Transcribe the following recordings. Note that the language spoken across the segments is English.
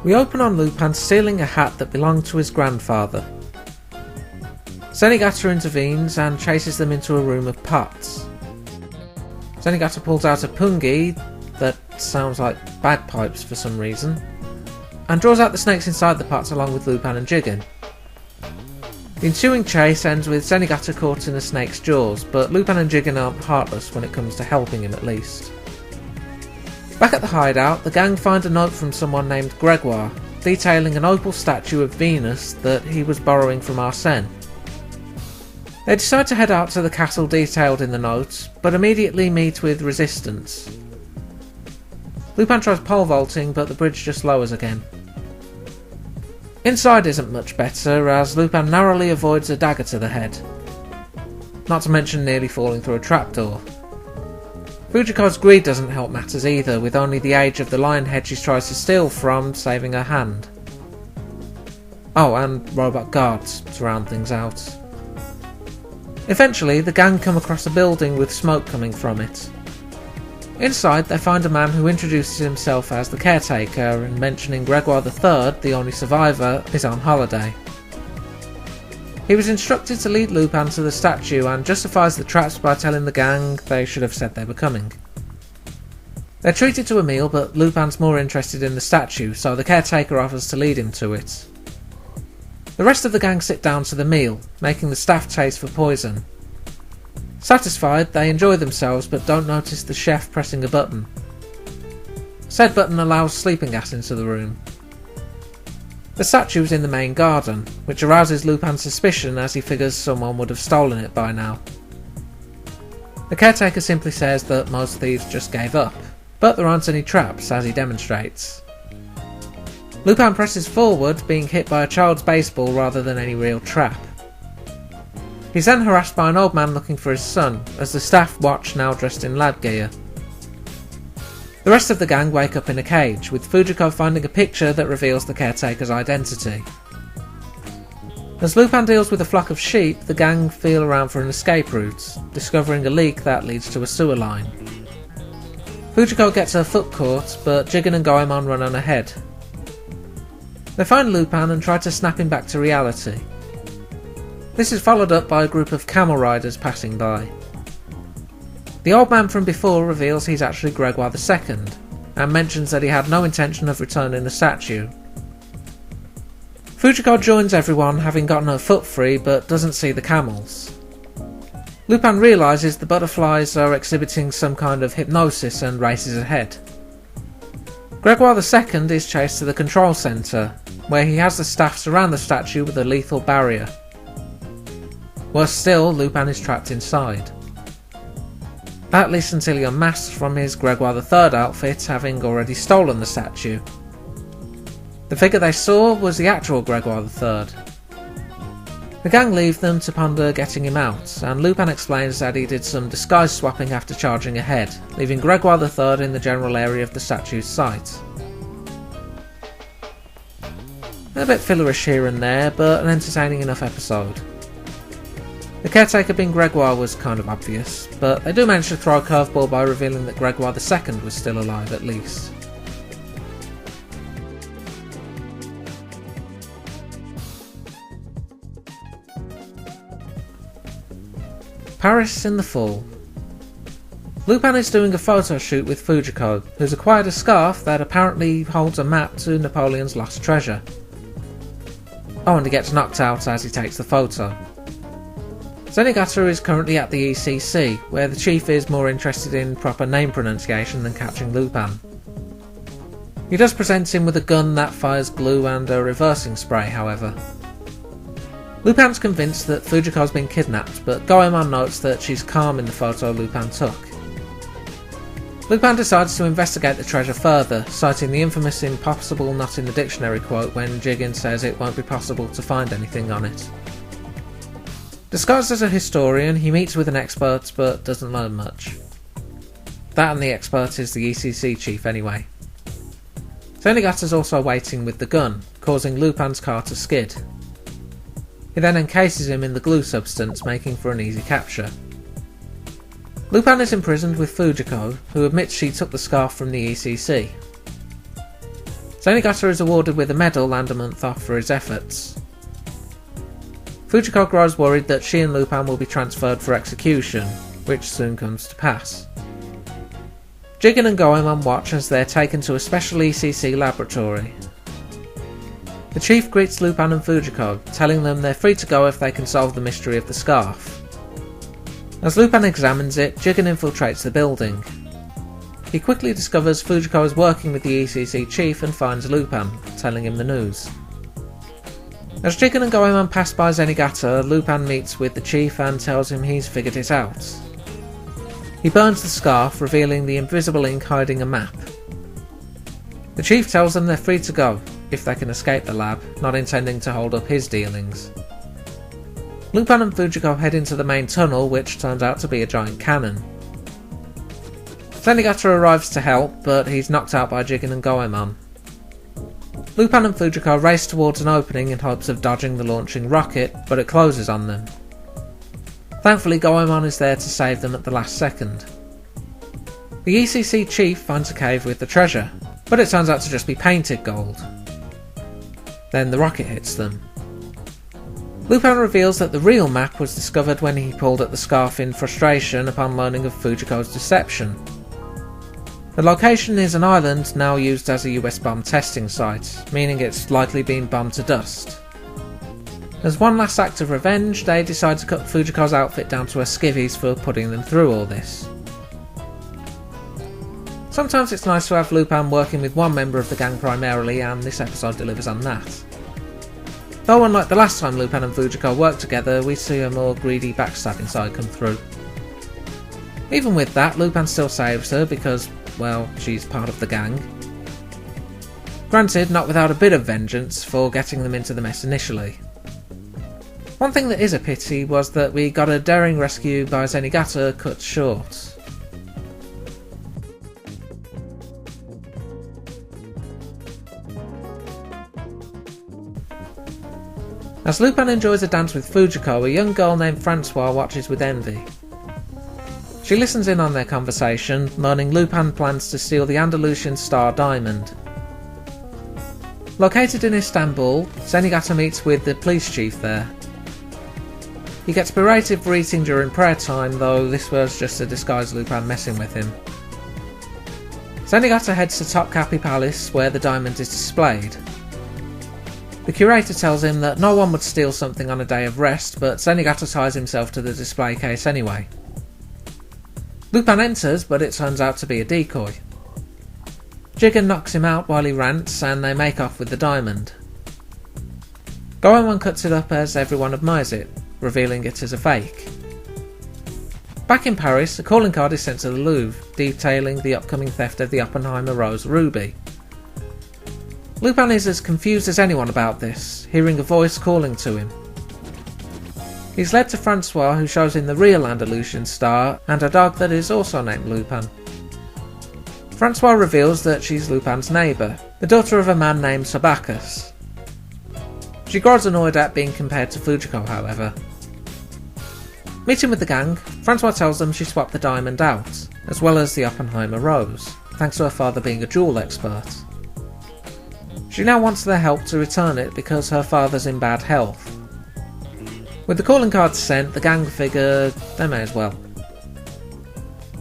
We open on Lupin stealing a hat that belonged to his grandfather. Zenigata intervenes and chases them into a room of pots. Zenigata pulls out a pungi that sounds like bagpipes for some reason, and draws out the snakes inside the pots along with Lupin and Jigen. The ensuing chase ends with Zenigata caught in a snake's jaws, but Lupin and Jigen aren't heartless when it comes to helping him at least. Back at the hideout, the gang find a note from someone named Gregoire, detailing an opal statue of Venus that he was borrowing from Arsene. They decide to head out to the castle detailed in the note, but immediately meet with resistance. Lupin tries pole vaulting, but the bridge just lowers again. Inside isn't much better, as Lupin narrowly avoids a dagger to the head. Not to mention nearly falling through a trapdoor. Fujiko's greed doesn't help matters either, with only the age of the lion head she tries to steal from saving her hand. Oh, and robot guards to round things out. Eventually, the gang come across a building with smoke coming from it. Inside, they find a man who introduces himself as the caretaker, and mentioning Gregoire III, the only survivor, is on holiday. He was instructed to lead Lupin to the statue and justifies the traps by telling the gang they should have said they were coming. They're treated to a meal, but Lupin's more interested in the statue, so the caretaker offers to lead him to it. The rest of the gang sit down to the meal, making the staff taste for poison. Satisfied, they enjoy themselves but don't notice the chef pressing a button. Said button allows sleeping gas into the room. The statue is in the main garden, which arouses Lupin's suspicion as he figures someone would have stolen it by now. The caretaker simply says that most thieves just gave up, but there aren't any traps, as he demonstrates. Lupin presses forward, being hit by a child's baseball rather than any real trap. He's then harassed by an old man looking for his son, as the staff watch, now dressed in lab gear. The rest of the gang wake up in a cage, with Fujiko finding a picture that reveals the caretaker's identity. As Lupin deals with a flock of sheep, the gang feel around for an escape route, discovering a leak that leads to a sewer line. Fujiko gets her foot caught, but Jigen and Goemon run on ahead. They find Lupin and try to snap him back to reality. This is followed up by a group of camel riders passing by. The old man from before reveals he's actually Gregoire II, and mentions that he had no intention of returning the statue. Fujiko joins everyone, having gotten her foot free, but doesn't see the camels. Lupin realises the butterflies are exhibiting some kind of hypnosis and races ahead. Gregoire II is chased to the control centre, where he has the staff surround the statue with a lethal barrier. Worse still, Lupin is trapped inside. At least until he unmasks from his Gregoire III outfit, having already stolen the statue. The figure they saw was the actual Gregoire III. The gang leave them to ponder getting him out, and Lupin explains that he did some disguise swapping after charging ahead, leaving Gregoire III in the general area of the statue's site. A bit fillerish here and there, but an entertaining enough episode. The caretaker being Gregoire was kind of obvious, but they do manage to throw a curveball by revealing that Gregoire II was still alive at least. Paris in the fall. Lupin is doing a photo shoot with Fujiko, who's acquired a scarf that apparently holds a map to Napoleon's lost treasure. Oh, and he gets knocked out as he takes the photo. Zenigata is currently at the ECC, where the chief is more interested in proper name pronunciation than catching Lupin. He does present him with a gun that fires glue and a reversing spray, however. Lupin's convinced that Fujiko's been kidnapped, but Goemon notes that she's calm in the photo Lupin took. Lupin decides to investigate the treasure further, citing the infamous impossible not in the dictionary quote when Jigen says it won't be possible to find anything on it. Disguised as a historian, he meets with an expert but doesn't learn much. That and the expert is the ECC chief anyway. Zenigata's also waiting with the gun, causing Lupin's car to skid. He then encases him in the glue substance, making for an easy capture. Lupin is imprisoned with Fujiko, who admits she took the scarf from the ECC. Zenigata is awarded with a medal and a month off for his efforts. Fujiko grows worried that she and Lupin will be transferred for execution, which soon comes to pass. Jigen and Goemon watch as they're taken to a special ECC laboratory. The chief greets Lupin and Fujiko, telling them they're free to go if they can solve the mystery of the scarf. As Lupin examines it, Jigen infiltrates the building. He quickly discovers Fujiko is working with the ECC chief and finds Lupin, telling him the news. As Jigen and Goemon pass by Zenigata, Lupin meets with the chief and tells him he's figured it out. He burns the scarf, revealing the invisible ink hiding a map. The chief tells them they're free to go, if they can escape the lab, not intending to hold up his dealings. Lupin and Fujiko head into the main tunnel, which turns out to be a giant cannon. Zenigata arrives to help, but he's knocked out by Jigen and Goemon. Lupin and Fujiko race towards an opening in hopes of dodging the launching rocket, but it closes on them. Thankfully, Goemon is there to save them at the last second. The ECC chief finds a cave with the treasure, but it turns out to just be painted gold. Then the rocket hits them. Lupin reveals that the real map was discovered when he pulled at the scarf in frustration upon learning of Fujiko's deception. The location is an island now used as a US bomb testing site, meaning it's likely been bombed to dust. As one last act of revenge, they decide to cut Fujiko's outfit down to her skivvies for putting them through all this. Sometimes it's nice to have Lupin working with one member of the gang primarily, and this episode delivers on that. Though unlike the last time Lupin and Fujiko worked together, we see a more greedy backstabbing side come through. Even with that, Lupin still saves her because, well, she's part of the gang. Granted, not without a bit of vengeance for getting them into the mess initially. One thing that is a pity was that we got a daring rescue by Zenigata cut short. As Lupin enjoys a dance with Fujiko, a young girl named Francois watches with envy. She listens in on their conversation, learning Lupin plans to steal the Andalusian star diamond. Located in Istanbul, Zenigata meets with the police chief there. He gets berated for eating during prayer time, though this was just to disguise Lupin messing with him. Zenigata heads to Topkapi Palace, where the diamond is displayed. The curator tells him that no one would steal something on a day of rest, but Zenigata ties himself to the display case anyway. Lupin enters, but it turns out to be a decoy. Jigen knocks him out while he rants, and they make off with the diamond. Goemon cuts it up as everyone admires it, revealing it as a fake. Back in Paris, a calling card is sent to the Louvre, detailing the upcoming theft of the Oppenheimer Rose ruby. Lupin is as confused as anyone about this, hearing a voice calling to him. He's led to Francois, who shows him the real Andalusian star, and a dog that is also named Lupin. Francois reveals that she's Lupin's neighbour, the daughter of a man named Sobacus. She grows annoyed at being compared to Fujiko, however. Meeting with the gang, Francois tells them she swapped the diamond out, as well as the Oppenheimer Rose, thanks to her father being a jewel expert. She now wants their help to return it because her father's in bad health. With the calling cards sent, the gang figure they may as well.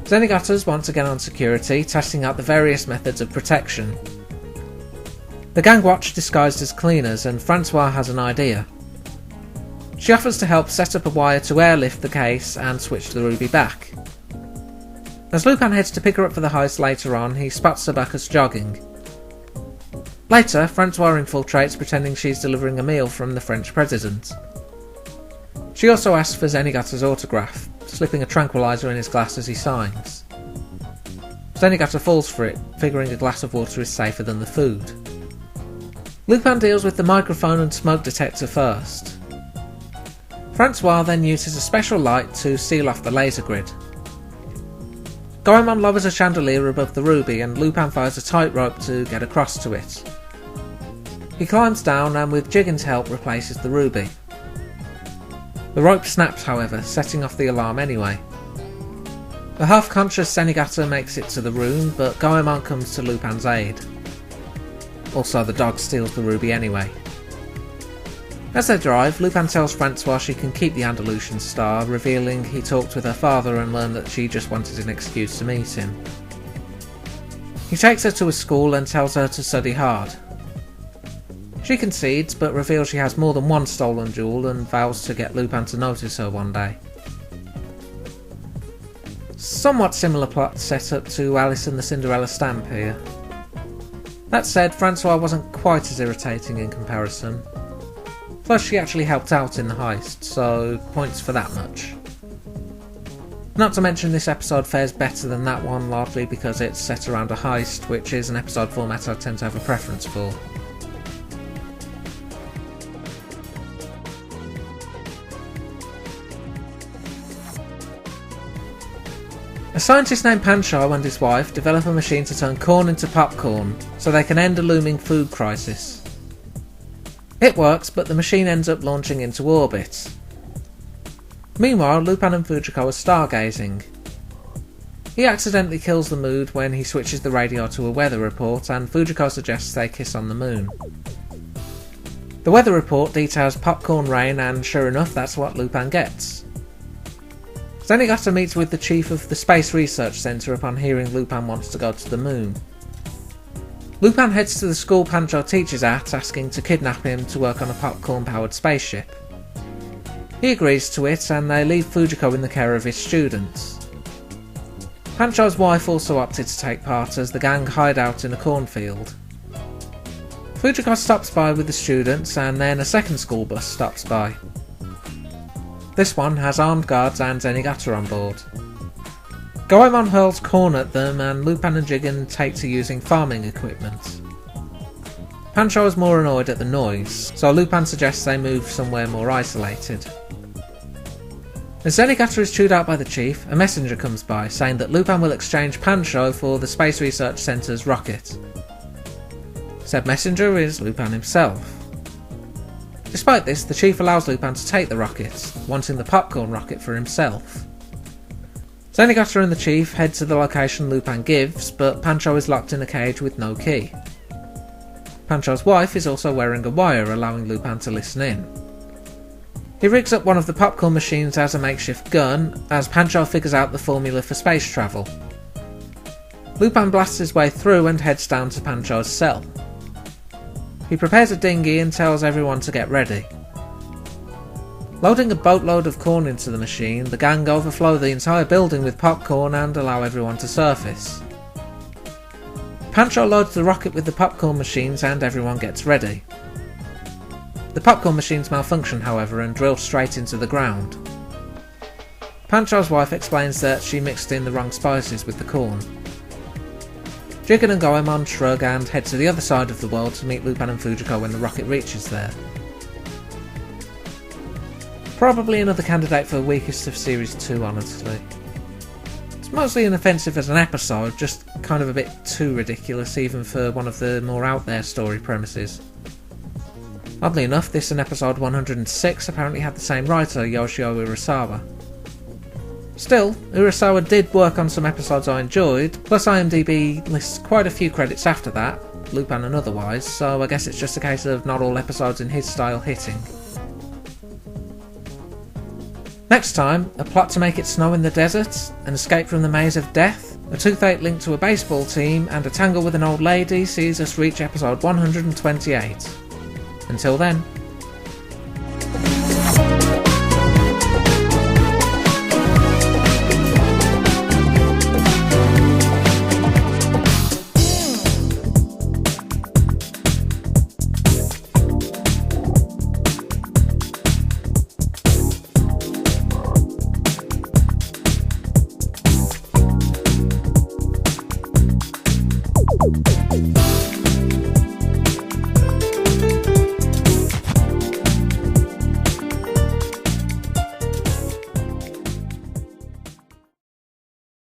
Zenigata's once again on security, testing out the various methods of protection. The gang watch disguised as cleaners, and Francois has an idea. She offers to help set up a wire to airlift the case and switch the ruby back. As Lupin heads to pick her up for the heist later on, he spots Sobacus jogging. Later, Francois infiltrates, pretending she's delivering a meal from the French president. She also asks for Zenigata's autograph, slipping a tranquilizer in his glass as he signs. Zenigata falls for it, figuring a glass of water is safer than the food. Lupin deals with the microphone and smoke detector first. Francois then uses a special light to seal off the laser grid. Goemon lowers a chandelier above the ruby, and Lupin fires a tightrope to get across to it. He climbs down and with Jigen's help replaces the ruby. The rope snaps, however, setting off the alarm anyway. The half-conscious Zenigata makes it to the room, but Goemon comes to Lupin's aid. Also, the dog steals the ruby anyway. As they drive, Lupin tells Francois she can keep the Andalusian star, revealing he talked with her father and learned that she just wanted an excuse to meet him. He takes her to a school and tells her to study hard. She concedes, but reveals she has more than one stolen jewel and vows to get Lupin to notice her one day. Somewhat similar plot setup to Alice and the Cinderella Stamp here. That said, Francois wasn't quite as irritating in comparison. Plus, she actually helped out in the heist, so points for that much. Not to mention this episode fares better than that one, largely because it's set around a heist, which is an episode format I tend to have a preference for. A scientist named Pancho and his wife develop a machine to turn corn into popcorn, so they can end a looming food crisis. It works, but the machine ends up launching into orbit. Meanwhile, Lupin and Fujiko are stargazing. He accidentally kills the mood when he switches the radio to a weather report, and Fujiko suggests they kiss on the moon. The weather report details popcorn rain, and sure enough, that's what Lupin gets. Zenigata meets with the chief of the Space Research Centre upon hearing Lupin wants to go to the moon. Lupin heads to the school Pancho teaches at, asking to kidnap him to work on a popcorn-powered spaceship. He agrees to it, and they leave Fujiko in the care of his students. Pancho's wife also opted to take part as the gang hide out in a cornfield. Fujiko stops by with the students, and then a second school bus stops by. This one has armed guards and Zenigata on board. Goemon hurls corn at them, and Lupin and Jigen take to using farming equipment. Pancho is more annoyed at the noise, so Lupin suggests they move somewhere more isolated. As Zenigata is chewed out by the chief, a messenger comes by saying that Lupin will exchange Pancho for the Space Research Centre's rocket. Said messenger is Lupin himself. Despite this, the chief allows Lupin to take the rocket, wanting the popcorn rocket for himself. Zenigata and the chief head to the location Lupin gives, but Pancho is locked in a cage with no key. Pancho's wife is also wearing a wire, allowing Lupin to listen in. He rigs up one of the popcorn machines as a makeshift gun, as Pancho figures out the formula for space travel. Lupin blasts his way through and heads down to Pancho's cell. He prepares a dinghy and tells everyone to get ready. Loading a boatload of corn into the machine, the gang overflow the entire building with popcorn and allow everyone to surface. Pancho loads the rocket with the popcorn machines and everyone gets ready. The popcorn machines malfunction, however, and drill straight into the ground. Pancho's wife explains that she mixed in the wrong spices with the corn. Jigen and Goemon shrug and head to the other side of the world to meet Lupin and Fujiko when the rocket reaches there. Probably another candidate for weakest of Series 2, honestly. It's mostly inoffensive as an episode, just kind of a bit too ridiculous even for one of the more out there story premises. Oddly enough, this and episode 106 apparently had the same writer, Yoshio Urasawa. Still, Urasawa did work on some episodes I enjoyed, plus IMDb lists quite a few credits after that, Lupin and otherwise, so I guess it's just a case of not all episodes in his style hitting. Next time, a plot to make it snow in the desert, an escape from the maze of death, a toothache linked to a baseball team, and a tangle with an old lady sees us reach episode 128. Until then,